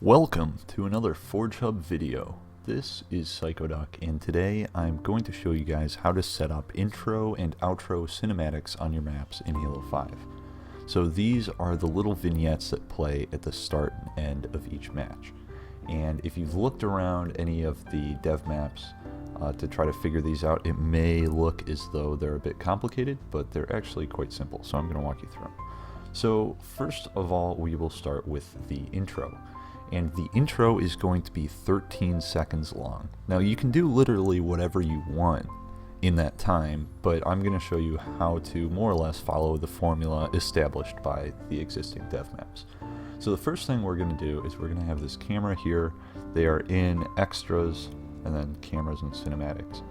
Welcome to another FORGEHUB video. This is Psychoduck, and today I'm going to show you guys how to set up intro and outro cinematics on your maps in Halo 5. So these are the little vignettes that play at the start and end of each match. And if you've looked around any of the dev maps to try to figure these out, it may look as though they're a bit complicated, but they're actually quite simple, so I'm going to walk you through them. So first of all, we will start with the intro. And the intro is going to be 13 seconds long. Now you can do literally whatever you want in that time, but I'm going to show you how to more or less follow the formula established by the existing dev maps. So the first thing we're going to do is we're going to have this camera here. They are in extras and then cameras and cinematics.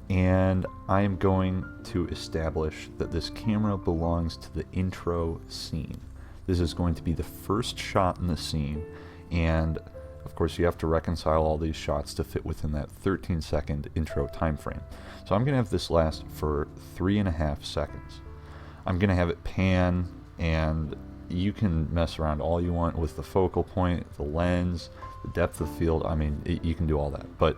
And I am going to establish that this camera belongs to the intro scene. This is going to be the first shot in the scene. And of course you have to reconcile all these shots to fit within that 13-second intro time frame. So I'm going to have this last for 3.5 seconds. I'm going to have it pan, and you can mess around all you want with the focal point, the lens, the depth of field. I mean, you can do all that. But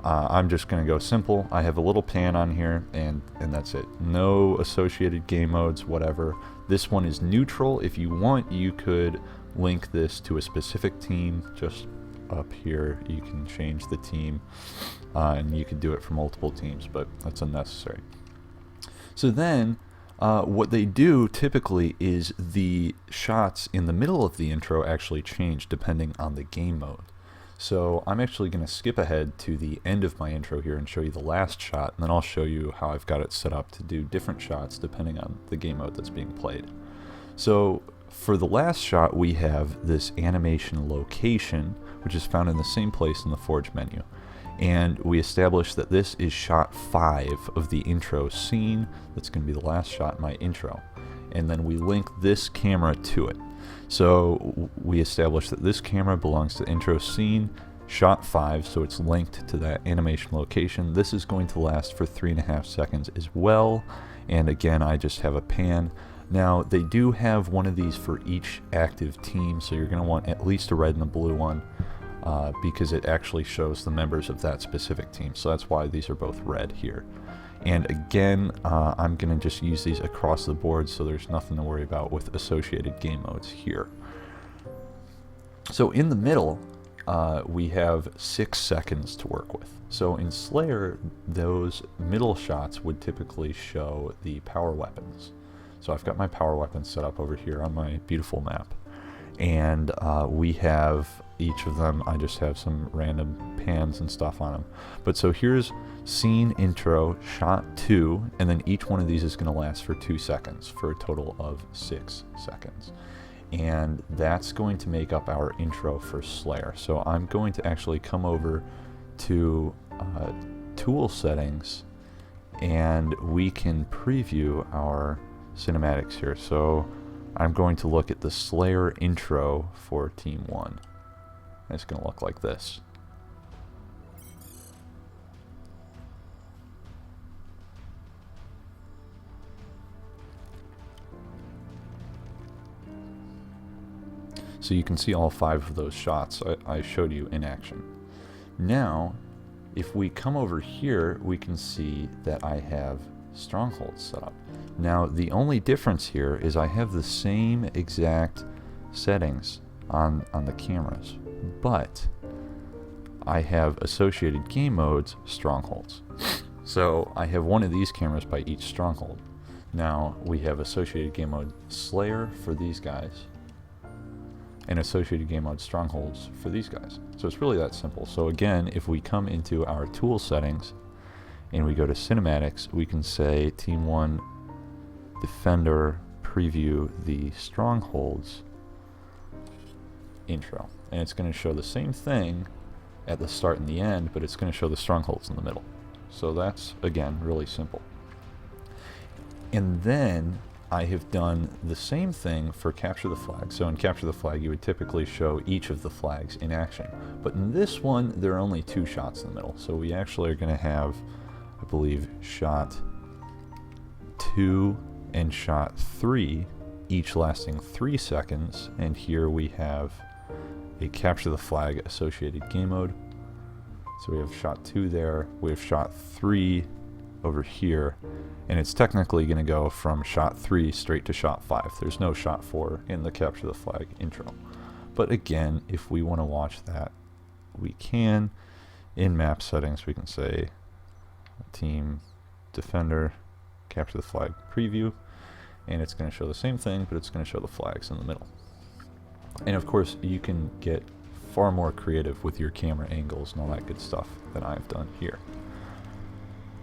I'm just going to go simple. I have a little pan on here, and that's it. No associated game modes, whatever. This one is neutral. If you want, you could link this to a specific team. Just up here you can change the team, and you can do it for multiple teams, but that's unnecessary. So then what they do typically is the shots in the middle of the intro actually change depending on the game mode. So I'm actually going to skip ahead to the end of my intro here and show you the last shot, and then I'll show you how I've got it set up to do different shots depending on the game mode that's being played. So for the last shot, we have this animation location, which is found in the same place in the Forge menu. And we establish that this is shot 5 of the intro scene. That's going to be the last shot in my intro. And then we link this camera to it. So we establish that this camera belongs to the intro scene, shot 5, so it's linked to that animation location. This is going to last for 3.5 seconds as well. And again, I just have a pan. Now, they do have one of these for each active team, so you're going to want at least a red and a blue one because it actually shows the members of that specific team. So that's why these are both red here. And again, I'm going to just use these across the board, so there's nothing to worry about with associated game modes here. So in the middle, we have 6 seconds to work with. So in Slayer, those middle shots would typically show the power weapons. So I've got my power weapons set up over here on my beautiful map. And we have each of them, I just have some random pans and stuff on them. But so here's scene intro, shot 2, and then each one of these is going to last for 2 seconds for a total of 6 seconds. And that's going to make up our intro for Slayer. So I'm going to actually come over to tool settings, and we can preview our cinematics here. So I'm going to look at the Slayer intro for Team 1. It's going to look like this. So you can see all 5 of those shots I showed you in action. Now, if we come over here, we can see that I have Strongholds set up. Now the only difference here is I have the same exact settings on the cameras, but I have associated game modes Strongholds. So I have one of these cameras by each Stronghold. Now we have associated game mode Slayer for these guys, and associated game mode Strongholds for these guys. So it's really that simple. So again, if we come into our tool settings and we go to cinematics, we can say Team 1 Defender preview the Strongholds intro. And it's going to show the same thing at the start and the end, but it's going to show the Strongholds in the middle. So that's, again, really simple. And then I have done the same thing for Capture the Flag. So in Capture the Flag, you would typically show each of the flags in action. But in this one, there are only 2 shots in the middle. So we actually are going to have, I believe, shot 2 and shot 3, each lasting 3 seconds, and here we have a capture the flag associated game mode. So we have shot 2 there, we have shot 3 over here, and it's technically going to go from shot 3 straight to shot 5. There's no shot 4 in the capture the flag intro. But again, if we want to watch that, we can. In map settings, we can say team defender capture the flag preview, and it's going to show the same thing, but it's going to show the flags in the middle. And of course, you can get far more creative with your camera angles and all that good stuff than I've done here.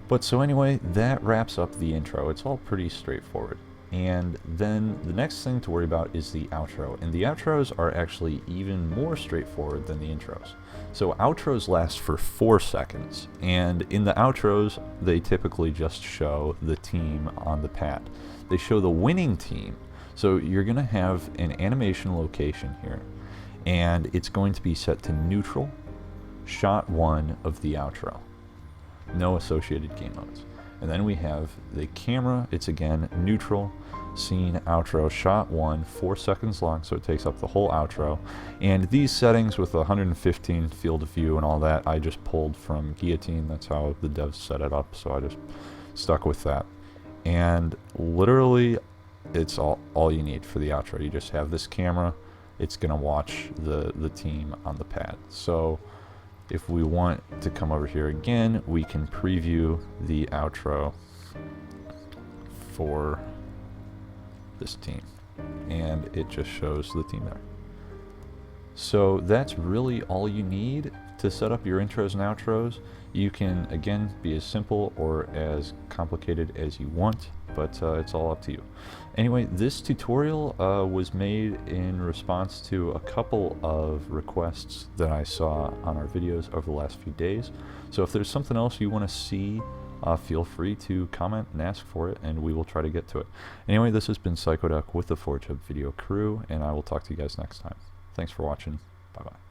But so anyway, that wraps up the intro. It's all pretty straightforward. And then the next thing to worry about is the outro. And the outros are actually even more straightforward than the intros. So outros last for 4 seconds. And in the outros, they typically just show the team on the pad. They show the winning team. So you're going to have an animation location here. And it's going to be set to neutral, shot 1 of the outro. No associated game modes. And then we have the camera, it's again neutral, scene, outro, shot 1, 4 seconds long, so it takes up the whole outro. And these settings with 115 field of view and all that, I just pulled from Guillotine. That's how the devs set it up, so I just stuck with that. And literally, it's all you need for the outro. You just have this camera, it's going to watch the team on the pad. So if we want to come over here again, we can preview the outro for this team, and it just shows the team there. So that's really all you need to set up your intros and outros. You can, again, be as simple or as complicated as you want, but it's all up to you. Anyway, this tutorial was made in response to a couple of requests that I saw on our videos over the last few days. So if there's something else you want to see, feel free to comment and ask for it, and we will try to get to it. Anyway, this has been Psychoduck with the FORGEHUB video crew, and I will talk to you guys next time. Thanks for watching. Bye-bye.